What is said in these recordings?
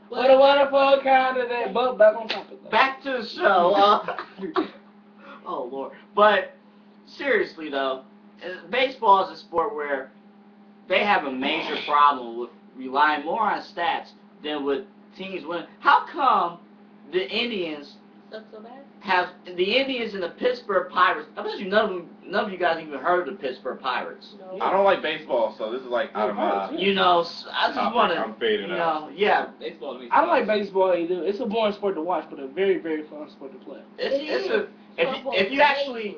What a wonderful kind of day. But back on topic, though. Back to the show. Oh, Lord. But, seriously, though, baseball is a sport where they have a major problem with relying more on stats than with teams winning. How come the Indians have the Indians and the Pittsburgh Pirates? I bet you none of you guys even heard of the Pittsburgh Pirates. No. I don't like baseball, so this is like out of my. You know, I just want to. I'm fading out. Yeah. Baseball. I don't like baseball either. It's a boring sport to watch, but a very, very fun sport to play. If you actually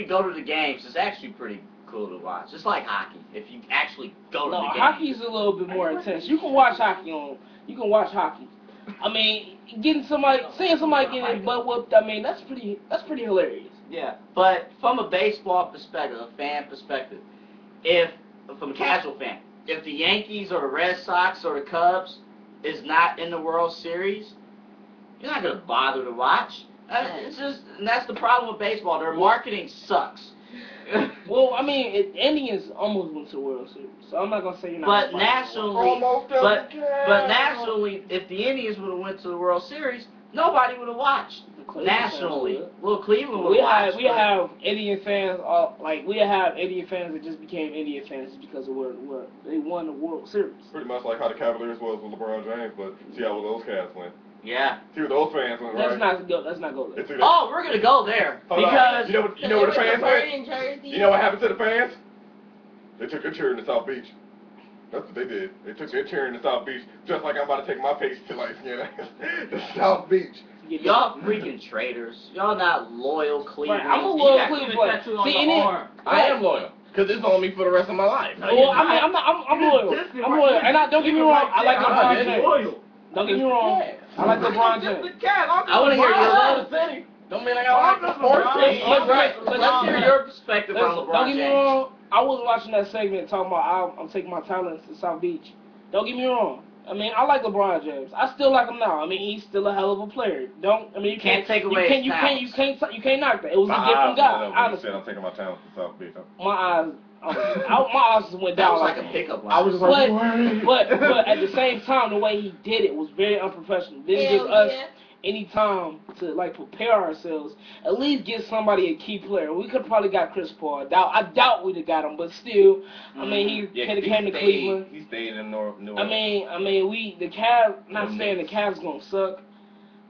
go to the games, it's actually pretty cool to watch. It's like hockey. If you actually go to the games. Hockey's a little bit more intense. You can watch hockey. I mean, seeing somebody getting their butt whooped. I mean, that's pretty hilarious. Yeah, but from a baseball perspective, a fan perspective, from a casual fan, if the Yankees or the Red Sox or the Cubs is not in the World Series, you're not gonna bother to watch. It's just, and that's the problem with baseball. Their marketing sucks. Well, I mean, Indians almost went to the World Series, so I'm not gonna say you're not. But nationally, but nationally, if the Indians would have went to the World Series, nobody would have watched. Nationally, well, Cleveland would have watched. We have Indian fans, we have Indian fans that just became Indian fans just because of where they won the World Series. Pretty much like how the Cavaliers was with LeBron James, but see how those cats went. Yeah. See what those fans went, right? Let's not go there. Oh, we're gonna go there because you know what the fans did? You know what happened to the fans? They took their cheer in the South Beach. That's what they did. They took their cheer in the South Beach, just like I'm about to take my pace to the South Beach. Y'all freaking traitors. Y'all not loyal Cleveland. Right, I'm a loyal Cleveland player. I am loyal. Because it's on me for the rest of my life. Well, I'm loyal. I'm loyal. And don't get me wrong, I like LeBron James. Don't get me wrong, I like LeBron James. I want to hear your love. City. Don't mean I got like the sports. Let's hear your perspective on LeBron James. Don't get me wrong, I was watching that segment talking about I'm taking my talents to South Beach. Don't get me wrong. I mean, I like LeBron James. I still like him now. I mean, he's still a hell of a player. You can't take away his talents. You can't knock that. It was a gift from God. Honestly, I'm taking my talents to South Beach. My eyes just went down. That was like a pickup line. I was just like, but at the same time, the way he did it was very unprofessional. Didn't give us any time to prepare ourselves. At least get somebody a key player. We could have probably got Chris Paul. I doubt we'd have got him, but still, I mean, he came to Cleveland. He stayed in New Orleans. I mean, the Cavs. Not saying the Cavs gonna suck,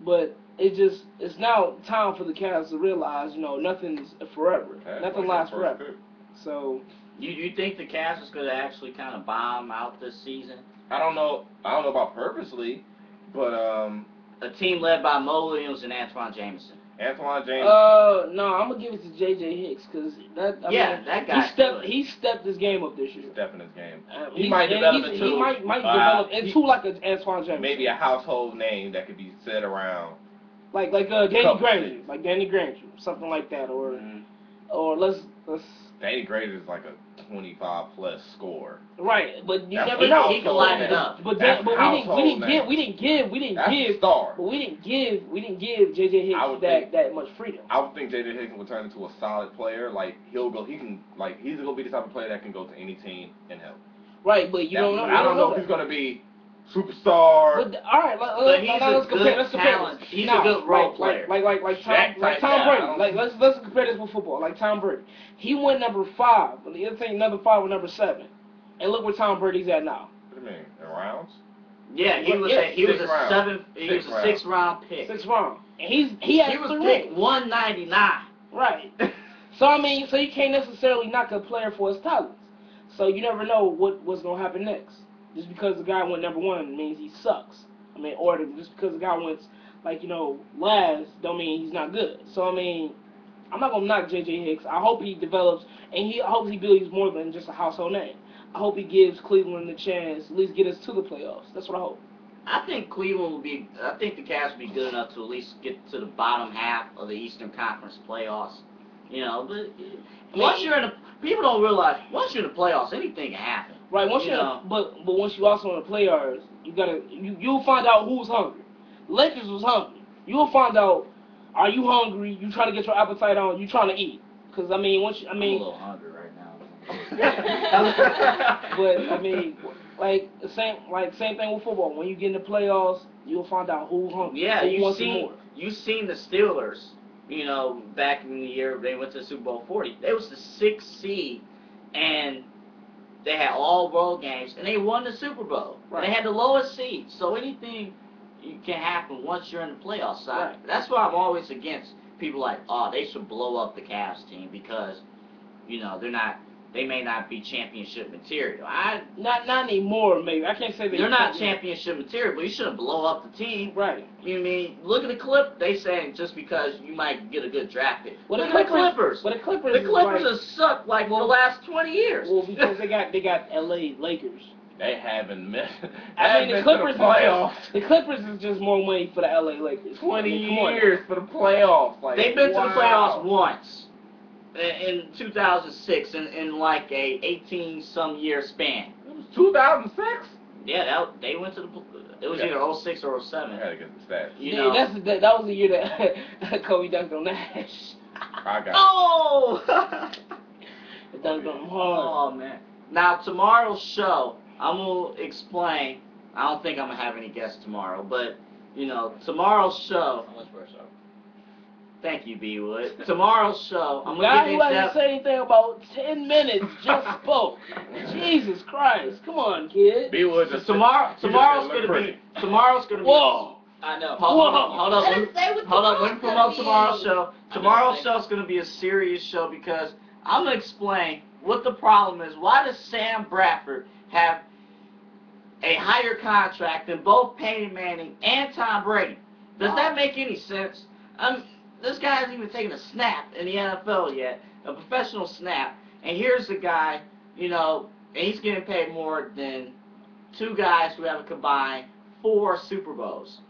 but it's now time for the Cavs to realize, nothing's forever. Nothing lasts forever. So. You think the Cavs is going to actually kind of bomb out this season? I don't know about purposely, but a team led by Mo Williams and Antoine Jameson. Antoine Jameson. No, I'm gonna give it to J.J. Hicks because that guy. He stepped his game up this year. He's stepping his game. He might develop into. He might develop into like an Antoine Jameson. Maybe a household name that could be said around. Like Danny Granger, something like that, or let's. Danny Granger is like a 25+ score. Right, but you never know. He can line it up. But we didn't give J.J. Hicks that much freedom. I would think J.J. Hicks will turn into a solid player. He's gonna be the type of player that can go to any team and help. Right, but you don't know. I don't know if he's gonna be superstar. But, all right, let's compare. He's a good role player. Like Tom Brady. Let's compare this with football. Like Tom Brady, he went number 5, but the other thing, number 5 was number 7, and look where Tom Brady's at now. What do you mean, in rounds? Yeah, he was a 6th round pick. 6th round, and he was picked 199. Right. So you can't necessarily knock a player for his talents. So you never know what's gonna happen next. Just because the guy went number 1 means he sucks. Or just because the guy went, last, don't mean he's not good. So, I'm not going to knock J.J. Hicks. I hope he develops, and I hope he builds more than just a household name. I hope he gives Cleveland a chance to at least get us to the playoffs. That's what I hope. I think the Cavs will be good enough to at least get to the bottom half of the Eastern Conference playoffs. But people don't realize, once you're in the playoffs, anything can happen. Right, but once you also in the playoffs, you'll find out who's hungry. Lakers was hungry. You'll find out, are you hungry? You trying to get your appetite on? You trying to eat? Because I'm a little hungry right now. But like same thing with football. When you get in the playoffs, you'll find out who's hungry. Yeah, who wants it more. you've seen the Steelers. You know, back in the year they went to the Super Bowl 40. They was the 6th seed, and they had all road games, and they won the Super Bowl. Right. They had the lowest seed, so anything can happen once you're in the playoffs. Right. That's why I'm always against people like, oh, they should blow up the Cavs team because, you know, they may not be championship material. Not anymore, maybe. I can't say they're not championship material, but you shouldn't blow up the team. Right. You know what I mean? Look at the Clippers. They saying just because you might get a good draft pick. Well, Look at the Clippers. But the Clippers have sucked like the last 20 years. Well, because they got LA Lakers. They haven't missed. I mean, the Clippers playoffs. The Clippers is just more money for the LA Lakers. 20 years for the playoffs. Like, they've been to the playoffs once in 2006 in like a 18-some year span. It was 2006. Yeah, they went to the. It was either 06 or 07. I gotta get the stats. You know, that was the year that Kobe dunked on Nash. I got. Oh! It dunked on him hard. Oh man! Now tomorrow's show, I'm gonna explain. I don't think I'm gonna have any guests tomorrow, but you know, tomorrow's show. How much for a show? Thank you, B Wood. Tomorrow's show, I'm Guy gonna who get hasn't into said anything about 10 minutes just spoke. Jesus Christ! Come on, kid. B Wood just tomorrow's look gonna pretty. be. Tomorrow's gonna be. Whoa! I know. Hold on. Let me promote tomorrow's show. Tomorrow's show is going to be a serious show because I'm going to explain what the problem is. Why does Sam Bradford have a higher contract than both Peyton Manning and Tom Brady? Does that make any sense? This guy hasn't even taken a snap in the NFL yet, a professional snap. And here's the guy, you know, and he's getting paid more than two guys who have a combined 4 Super Bowls.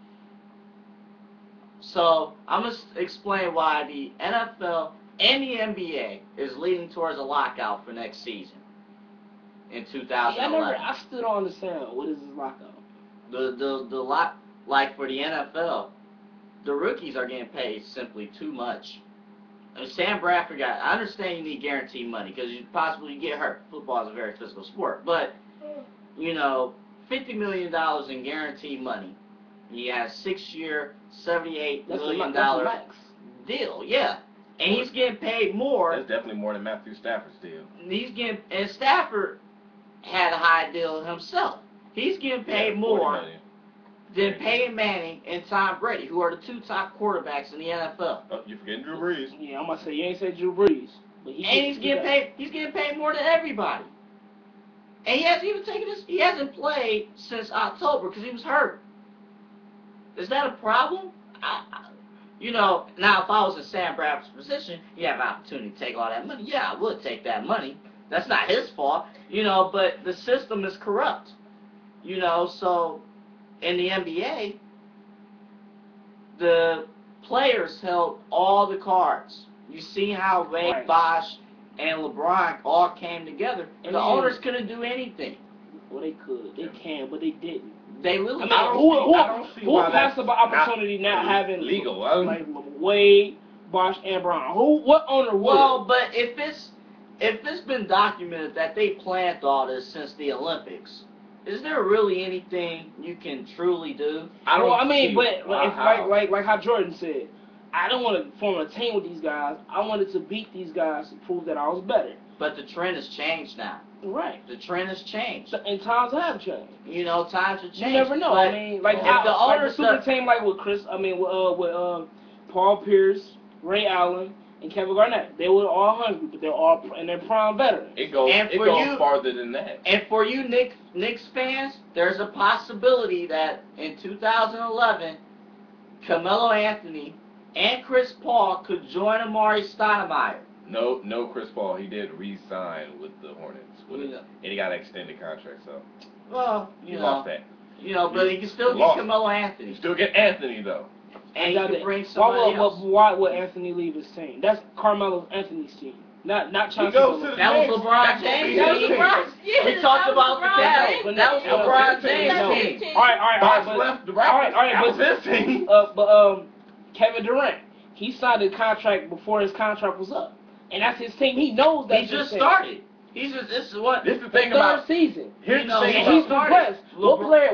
So I'm going to explain why the NFL and the NBA is leading towards a lockout for next season in 2011. I still don't understand what is this lockout. Like for the NFL, the rookies are getting paid simply too much. And Sam Bradford I understand you need guaranteed money because you possibly get hurt. Football is a very physical sport, but you know, $50 million in guaranteed money. He has a 6-year, $78 million deal. Yeah, and he's getting paid more. That's definitely more than Matthew Stafford's deal. And Stafford had a high deal himself. He's getting paid more than Peyton Manning and Tom Brady, who are the 2 top quarterbacks in the NFL. Oh, you're forgetting Drew Brees. Yeah, I'm gonna say you ain't said Drew Brees, but he's getting paid. He's getting paid more than everybody. And he hasn't even He hasn't played since October because he was hurt. Is that a problem? You know, now if I was in Sam Bradford's position, you have an opportunity to take all that money. Yeah, I would take that money. That's not his fault, you know, but the system is corrupt. You know, so in the NBA, the players held all the cards. You see how Wade, Bosh, and LeBron all came together, and the owners couldn't do anything. Well, they could. They can, but they didn't. They really. Who passed the opportunity not having legal? Like Wade, Bosh, and Brown. What owner would? Well, but if it's been documented that they planned all this since the Olympics, is there really anything you can truly do? Like how Jordan said, I don't want to form a team with these guys. I wanted to beat these guys to prove that I was better. But the trend has changed now. Right. The trend has changed. And times have changed. You know, times have changed. You never know. I mean, like if the owners super team like with Paul Pierce, Ray Allen, and Kevin Garnett, they were all hungry, but they're all in their prime veterans. It goes farther than that. And for you Knicks fans, there's a possibility that in 2011, Carmelo Anthony and Chris Paul could join Amari Stoudemire. No, Chris Paul. He did re-sign with the Hornets, and he got an extended contract. So, well, he lost that. You know, but he can still get Carmelo Anthony. You still get Anthony though. And he can bring somebody else. Why would Anthony leave his team? That's Carmelo Anthony's team, not Chauncey. That was LeBron James' team. We talked about the Cavs. That was LeBron James' team. All right, but this team. Kevin Durant, he signed a contract before his contract was up. And that's his team. He knows that. He just started. He's just this is what This is the thing Third about. season. Here's the know, thing he And about. he's progressed. What LeBron- player?